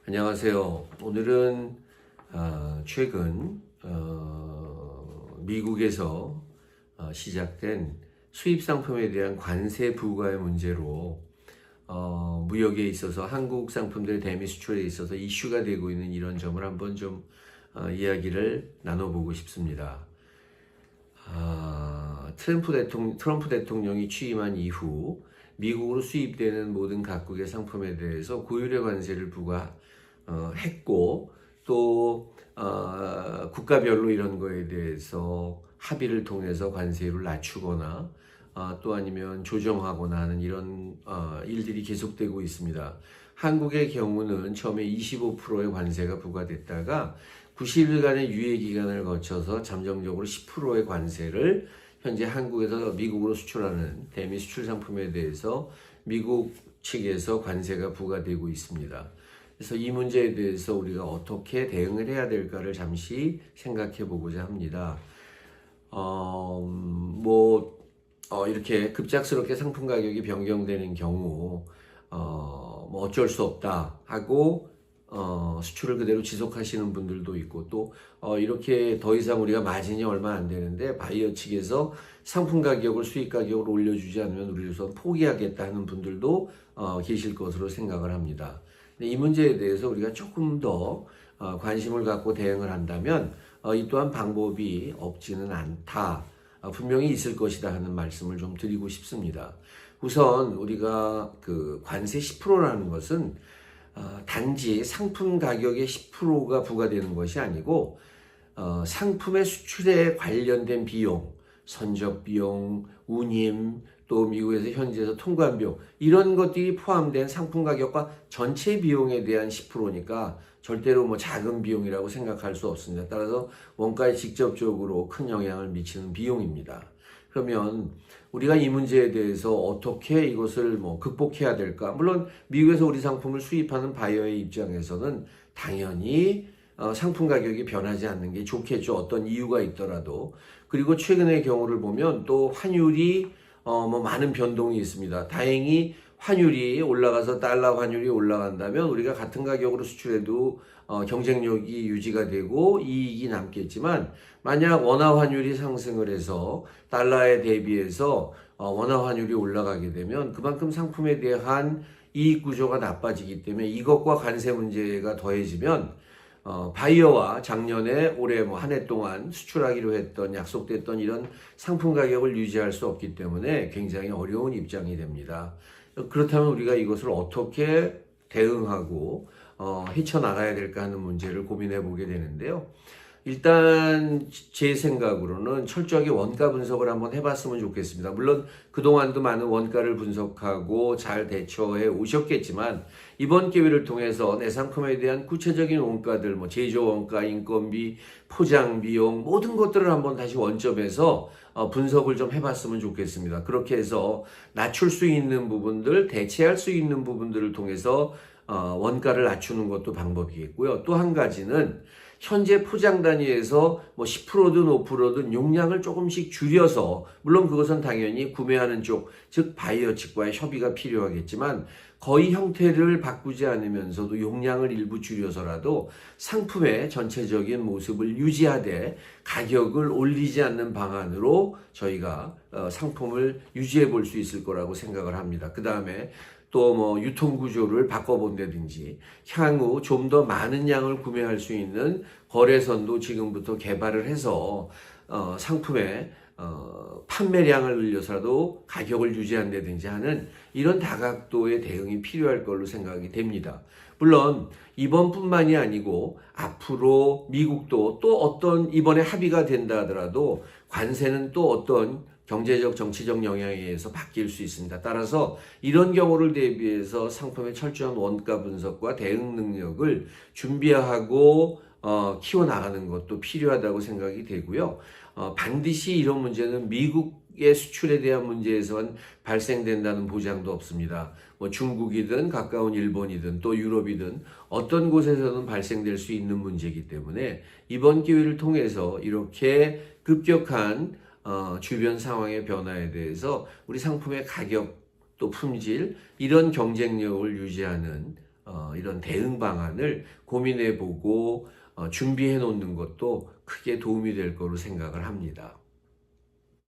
안녕하세요. 오늘은 최근 미국에서 시작된 수입 상품에 대한 관세 부과의 문제로 무역에 있어서 한국 상품들 대미 수출에 있어서 이슈가 되고 있는 이런 점을 한번 좀 이야기를 나눠보고 싶습니다. 트럼프 대통령이 취임한 이후 미국으로 수입되는 모든 각국의 상품에 대해서 고유의 관세를 부과했고 또 국가별로 이런 거에 대해서 합의를 통해서 관세율을 낮추거나 또 아니면 조정하거나 하는 이런 일들이 계속되고 있습니다. 한국의 경우는 처음에 25%의 관세가 부과됐다가 90일간의 유예 기간을 거쳐서 잠정적으로 10%의 관세를 현재 한국에서 미국으로 수출하는 대미 수출 상품에 대해서 미국 측에서 관세가 부과되고 있습니다. 그래서 이 문제에 대해서 우리가 어떻게 대응을 해야 될까를 잠시 생각해 보고자 합니다. 이렇게 급작스럽게 상품 가격이 변경되는 경우 어쩔 수 없다 하고 수출을 그대로 지속하시는 분들도 있고 또 이렇게 더 이상 우리가 마진이 얼마 안 되는데 바이어 측에서 상품 가격을 수입 가격으로 올려주지 않으면 우리로서 포기하겠다 하는 분들도 계실 것으로 생각을 합니다. 근데 이 문제에 대해서 우리가 조금 더 관심을 갖고 대응을 한다면 이 또한 방법이 없지는 않다. 분명히 있을 것이다 하는 말씀을 좀 드리고 싶습니다. 우선 우리가 그 관세 10%라는 것은 단지 상품 가격의 10%가 부과되는 것이 아니고 상품의 수출에 관련된 비용, 선적 비용, 운임, 또 미국에서 현지에서 통관 비용 이런 것들이 포함된 상품 가격과 전체 비용에 대한 10%니까 절대로 작은 비용이라고 생각할 수 없습니다. 따라서 원가에 직접적으로 큰 영향을 미치는 비용입니다. 그러면 우리가 이 문제에 대해서 어떻게 이것을 극복해야 될까? 물론 미국에서 우리 상품을 수입하는 바이어의 입장에서는 당연히 상품 가격이 변하지 않는 게 좋겠죠. 어떤 이유가 있더라도. 그리고 최근의 경우를 보면 또 환율이 많은 변동이 있습니다. 다행히 환율이 올라가서 달러 환율이 올라간다면 우리가 같은 가격으로 수출해도 경쟁력이 유지가 되고 이익이 남겠지만 만약 원화 환율이 상승을 해서 달러에 대비해서 원화 환율이 올라가게 되면 그만큼 상품에 대한 이익 구조가 나빠지기 때문에 이것과 관세 문제가 더해지면 바이어와 작년에 올해 한 해 동안 수출하기로 했던 약속됐던 이런 상품 가격을 유지할 수 없기 때문에 굉장히 어려운 입장이 됩니다. 그렇다면 우리가 이것을 어떻게 대응하고 헤쳐나가야 될까 하는 문제를 고민해 보게 되는데요. 일단 제 생각으로는 철저하게 원가 분석을 한번 해봤으면 좋겠습니다. 물론 그동안도 많은 원가를 분석하고 잘 대처해 오셨겠지만 이번 기회를 통해서 내 상품에 대한 구체적인 원가들, 제조 원가, 인건비, 포장 비용 모든 것들을 한번 다시 원점에서 분석을 좀 해봤으면 좋겠습니다. 그렇게 해서 낮출 수 있는 부분들, 대체할 수 있는 부분들을 통해서 원가를 낮추는 것도 방법이겠고요. 또 한 가지는 현재 포장 단위에서 10%든 5%든 용량을 조금씩 줄여서 물론 그것은 당연히 구매하는 쪽, 즉 바이어 측과의 협의가 필요하겠지만 거의 형태를 바꾸지 않으면서도 용량을 일부 줄여서라도 상품의 전체적인 모습을 유지하되 가격을 올리지 않는 방안으로 저희가 상품을 유지해 볼 수 있을 거라고 생각을 합니다. 그 다음에 또 유통 구조를 바꿔본다든지 향후 좀 더 많은 양을 구매할 수 있는 거래선도 지금부터 개발을 해서 상품의 판매량을 늘려서라도 가격을 유지한다든지 하는 이런 다각도의 대응이 필요할 걸로 생각이 됩니다. 물론 이번뿐만이 아니고 앞으로 미국도 또 어떤 이번에 합의가 된다 하더라도 관세는 또 어떤 경제적, 정치적 영향에 의해서 바뀔 수 있습니다. 따라서 이런 경우를 대비해서 상품의 철저한 원가 분석과 대응 능력을 준비하고 키워나가는 것도 필요하다고 생각이 되고요. 반드시 이런 문제는 미국의 수출에 대한 문제에서만 발생된다는 보장도 없습니다. 중국이든 가까운 일본이든 또 유럽이든 어떤 곳에서는 발생될 수 있는 문제이기 때문에 이번 기회를 통해서 이렇게 급격한 주변 상황의 변화에 대해서 우리 상품의 가격 또 품질 이런 경쟁력을 유지하는 이런 대응 방안을 고민해 보고 준비해 놓는 것도 크게 도움이 될 거로 생각을 합니다.